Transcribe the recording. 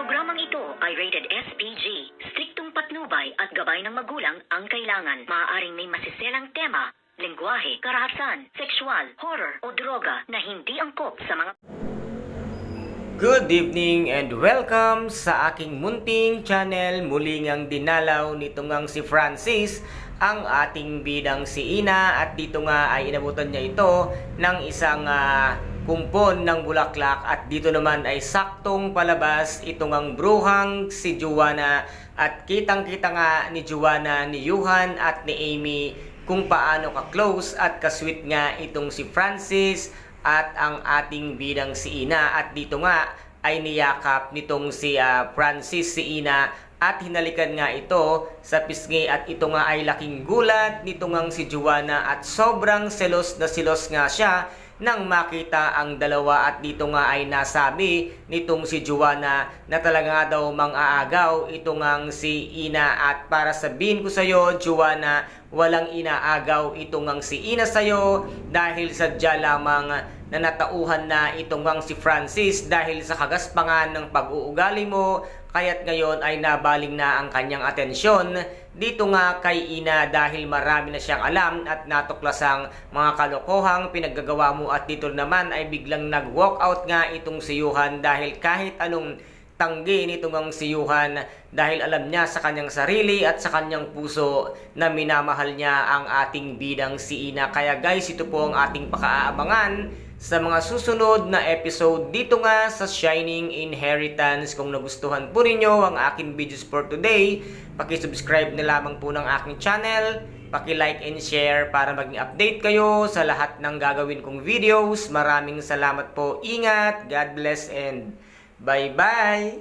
Programang ito ay rated SPG. Striktong patnubay at gabay ng magulang ang kailangan. Maaaring may masiselang tema, lengguwahe, karahasan, sexual, horror o droga na hindi angkop sa mga... Good evening and welcome sa aking munting channel. Muli ngang dinalaw nito ngang si Francis, ang ating bidang si Ina, at dito nga ay inabutan niya ito ng isang kumpon ng bulaklak, at dito naman ay saktong palabas itong ang bruhang si Joanna, at kitang-kita nga ni Joanna, ni Johan at ni Amy kung paano ka-close at ka-sweet nga itong si Francis at ang ating bidang si Ina. At dito nga ay niyakap nitong si Francis si Ina at hinalikan nga ito sa pisngi, at ito nga ay laking gulat nito ngang si Joanna, at sobrang selos na selos nga siya nang makita ang dalawa. At dito nga ay nasabi nitong si Joanna na talaga daw mang-aagaw ito ngang si Ina. At para sabihin ko sa iyo, Joanna, walang inaagaw ito ngang si Ina sa iyo, dahil sadya lamang na natauhan na ito ngang si Francis dahil sa kagaspangan ng pag-uugali mo, kaya't ngayon ay nabaling na ang kanyang atensyon dito nga kay Ina, dahil marami na siyang alam at natuklasang mga kalokohang pinaggagawa mo. At dito naman ay biglang nag-walk out nga itong si Johan, dahil kahit anong tanggi nito ngang si Johan, dahil alam niya sa kanyang sarili at sa kanyang puso na minamahal niya ang ating bidang si Ina. Kaya guys, ito po ang ating pakaabangan sa mga susunod na episode dito nga sa Shining Inheritance. Kung nagustuhan po ninyo ang aking videos for today, paki-subscribe na lamang po ng aking channel, paki-like and share para maging update kayo sa lahat ng gagawin kong videos. Maraming salamat po. Ingat, God bless, and bye-bye!